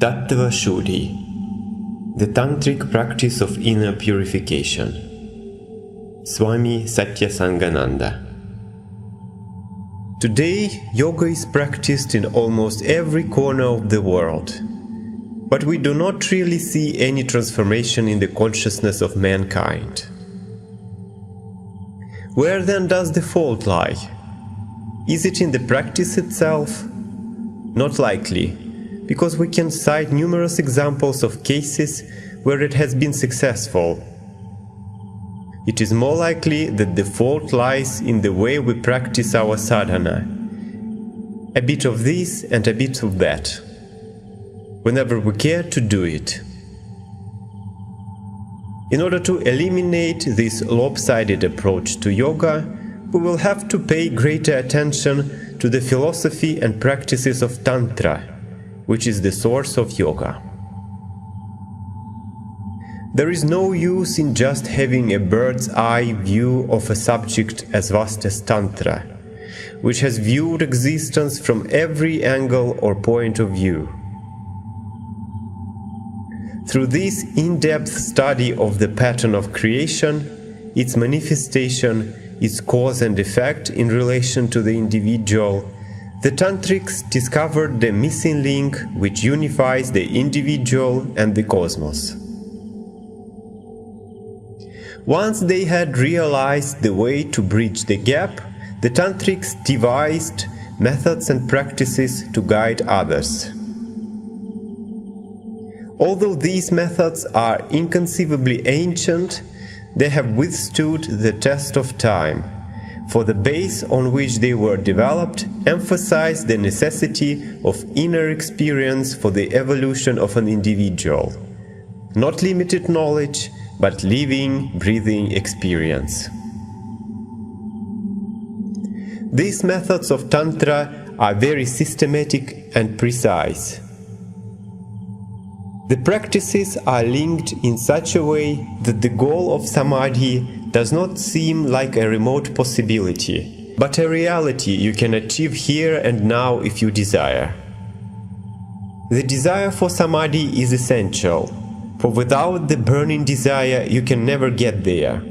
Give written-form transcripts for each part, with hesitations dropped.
Tattwa Shuddhi, the tantric practice of inner purification. Swami Satyasangananda. Today, yoga is practiced in almost every corner of the world, but we do not really see any transformation in the consciousness of mankind. Where then does the fault lie? Is it in the practice itself? Not likely, because we can cite numerous examples of cases where it has been successful. It is more likely that the fault lies in the way we practice our sadhana. A bit of this and a bit of that, whenever we care to do it. In order to eliminate this lopsided approach to yoga, we will have to pay greater attention to the philosophy and practices of Tantra, which is the source of yoga. There is no use in just having a bird's eye view of a subject as vast as Tantra, which has viewed existence from every angle or point of view. Through this in-depth study of the pattern of creation, its manifestation, its cause and effect in relation to the individual, the tantrics discovered the missing link which unifies the individual and the cosmos. Once they had realized the way to bridge the gap, the tantrics devised methods and practices to guide others. Although these methods are inconceivably ancient, they have withstood the test of time, for the base on which they were developed emphasized the necessity of inner experience for the evolution of an individual. Not limited knowledge, but living, breathing experience. These methods of Tantra are very systematic and precise. The practices are linked in such a way that the goal of samadhi does not seem like a remote possibility, but a reality you can achieve here and now if you desire. The desire for samadhi is essential, for without the burning desire you can never get there.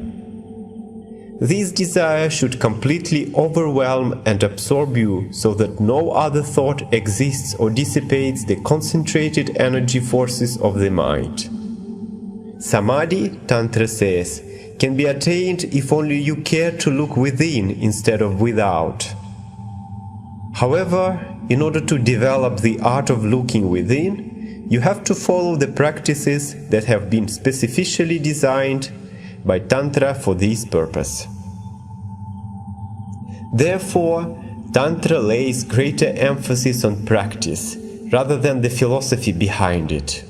This desire should completely overwhelm and absorb you so that no other thought exists or dissipates the concentrated energy forces of the mind. Samadhi, Tantra says, can be attained if only you care to look within instead of without. However, in order to develop the art of looking within, you have to follow the practices that have been specifically designed by Tantra for this purpose. Therefore, Tantra lays greater emphasis on practice rather than the philosophy behind it.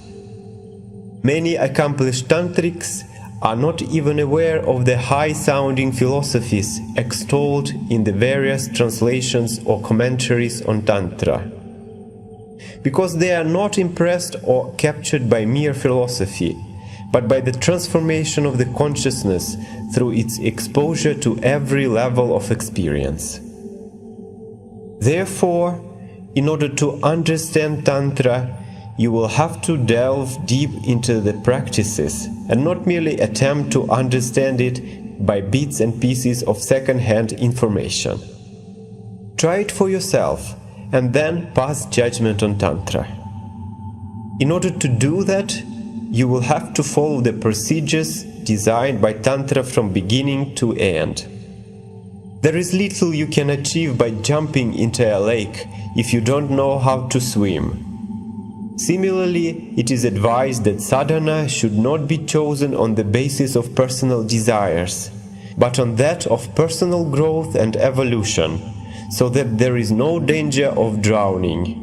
Many accomplished tantrics are not even aware of the high-sounding philosophies extolled in the various translations or commentaries on Tantra, because they are not impressed or captured by mere philosophy, but by the transformation of the consciousness through its exposure to every level of experience. Therefore, in order to understand Tantra, you will have to delve deep into the practices and not merely attempt to understand it by bits and pieces of second-hand information. Try it for yourself and then pass judgment on Tantra. In order to do that, you will have to follow the procedures designed by Tantra from beginning to end. There is little you can achieve by jumping into a lake if you don't know how to swim. Similarly, it is advised that sadhana should not be chosen on the basis of personal desires, but on that of personal growth and evolution, so that there is no danger of drowning.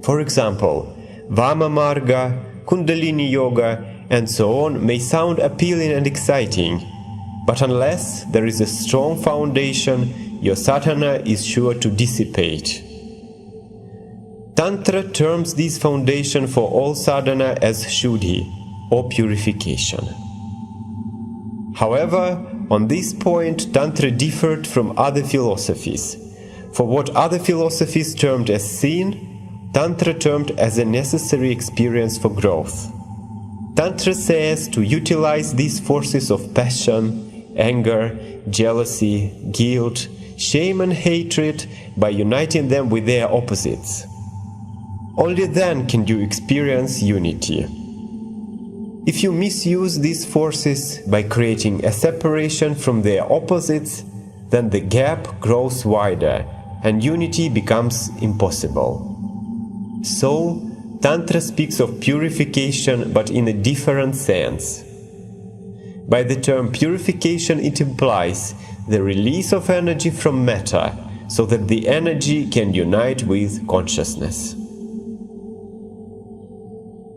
For example, Vama Marga, Kundalini Yoga, and so on may sound appealing and exciting, but unless there is a strong foundation, your sadhana is sure to dissipate. Tantra terms this foundation for all sadhana as Shuddhi, or purification. However, on this point, Tantra differed from other philosophies, for what other philosophies termed as sin, Tantra termed as a necessary experience for growth. Tantra says to utilize these forces of passion, anger, jealousy, guilt, shame and hatred by uniting them with their opposites. Only then can you experience unity. If you misuse these forces by creating a separation from their opposites, then the gap grows wider and unity becomes impossible. So, Tantra speaks of purification but in a different sense. By the term purification, it implies the release of energy from matter so that the energy can unite with consciousness.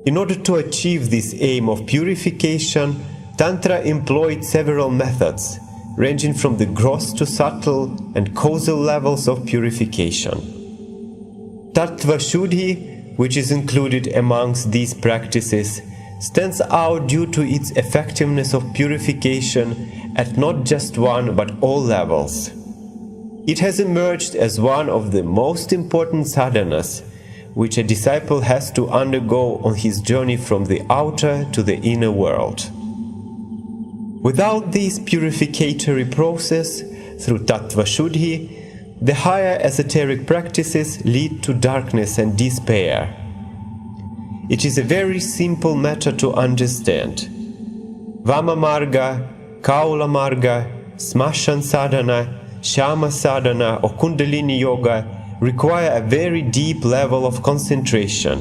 In order to achieve this aim of purification, Tantra employed several methods, ranging from the gross to subtle and causal levels of purification. Tattwa Shuddhi, which is included amongst these practices, stands out due to its effectiveness of purification at not just one but all levels. It has emerged as one of the most important sadhanas which a disciple has to undergo on his journey from the outer to the inner world. Without this purificatory process, through Tattwa Shuddhi, the higher esoteric practices lead to darkness and despair. It is a very simple matter to understand. Vama Marga, Kaula Marga, Smashan Sadhana, Shama Sadhana or Kundalini Yoga require a very deep level of concentration,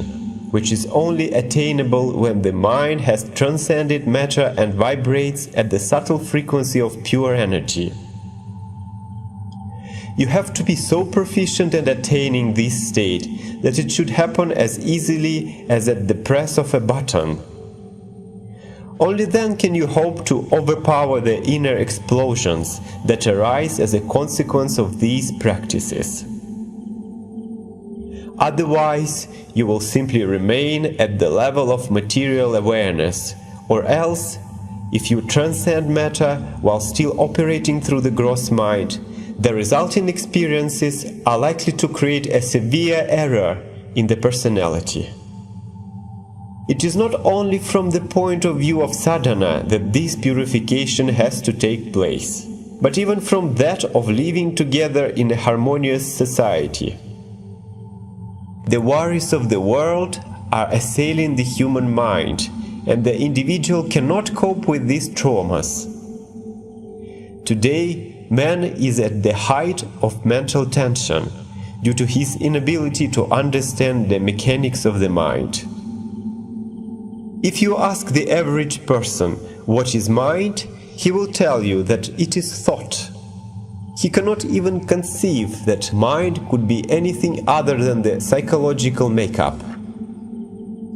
which is only attainable when the mind has transcended matter and vibrates at the subtle frequency of pure energy. You have to be so proficient at attaining this state that it should happen as easily as at the press of a button. Only then can you hope to overpower the inner explosions that arise as a consequence of these practices. Otherwise, you will simply remain at the level of material awareness, or else, if you transcend matter while still operating through the gross mind, the resulting experiences are likely to create a severe error in the personality. It is not only from the point of view of sadhana that this purification has to take place, but even from that of living together in a harmonious society. The worries of the world are assailing the human mind, and the individual cannot cope with these traumas. Today, man is at the height of mental tension due to his inability to understand the mechanics of the mind. If you ask the average person what is mind, he will tell you that it is thought. He cannot even conceive that mind could be anything other than the psychological makeup.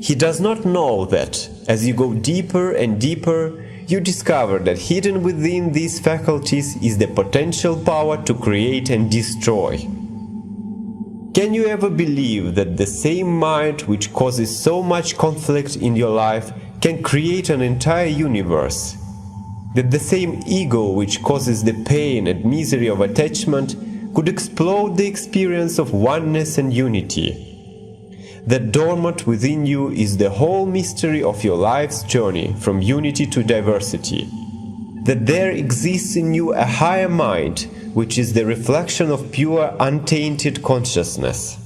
He does not know that, as you go deeper and deeper, you discover that hidden within these faculties is the potential power to create and destroy. Can you ever believe that the same mind which causes so much conflict in your life can create an entire universe? That the same ego which causes the pain and misery of attachment could explode the experience of oneness and unity? That dormant within you is the whole mystery of your life's journey from unity to diversity. That there exists in you a higher mind, which is the reflection of pure, untainted consciousness.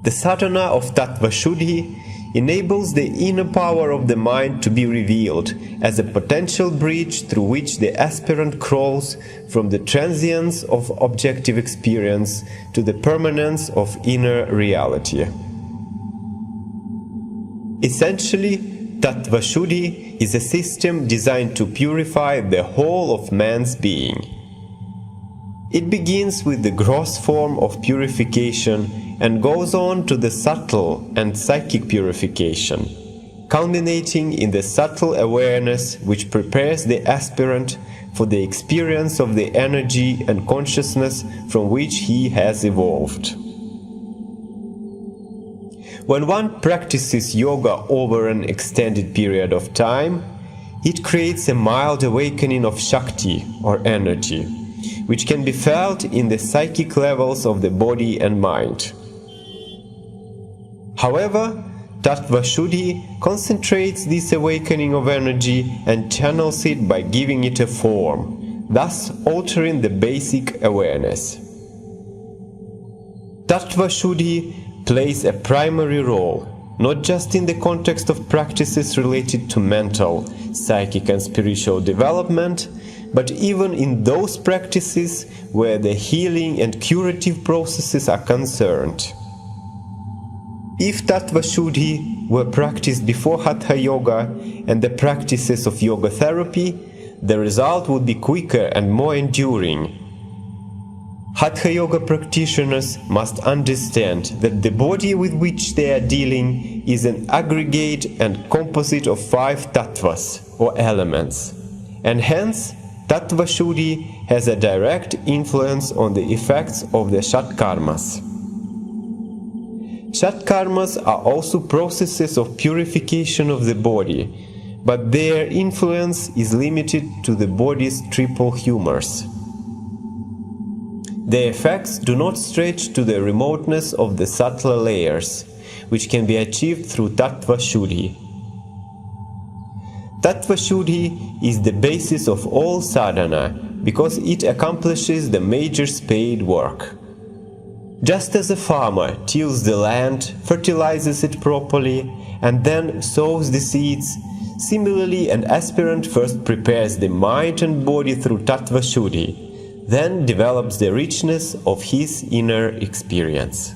The sadhana of Tattwa Shuddhi enables the inner power of the mind to be revealed as a potential bridge through which the aspirant crawls from the transience of objective experience to the permanence of inner reality. Essentially, Tattwa Shuddhi is a system designed to purify the whole of man's being. It begins with the gross form of purification and goes on to the subtle and psychic purification, culminating in the subtle awareness which prepares the aspirant for the experience of the energy and consciousness from which he has evolved. When one practices yoga over an extended period of time, it creates a mild awakening of Shakti or energy, which can be felt in the psychic levels of the body and mind. However, Tattwa Shuddhi concentrates this awakening of energy and channels it by giving it a form, thus altering the basic awareness. Tattwa Shuddhi plays a primary role, not just in the context of practices related to mental, psychic and spiritual development, but even in those practices where the healing and curative processes are concerned. If Tattwa Shuddhi were practiced before Hatha Yoga and the practices of yoga therapy, the result would be quicker and more enduring. Hatha Yoga practitioners must understand that the body with which they are dealing is an aggregate and composite of 5 tattvas, or elements, and hence Tattwa Shuddhi has a direct influence on the effects of the Shatkarmas. Shatkarmas are also processes of purification of the body, but their influence is limited to the body's triple humors. Their effects do not stretch to the remoteness of the subtler layers, which can be achieved through Tattwa Shuddhi. Tattwa Shuddhi is the basis of all sadhana because it accomplishes the major spade work. Just as a farmer tills the land, fertilizes it properly, and then sows the seeds, similarly an aspirant first prepares the mind and body through Tattwa Shuddhi, then develops the richness of his inner experience.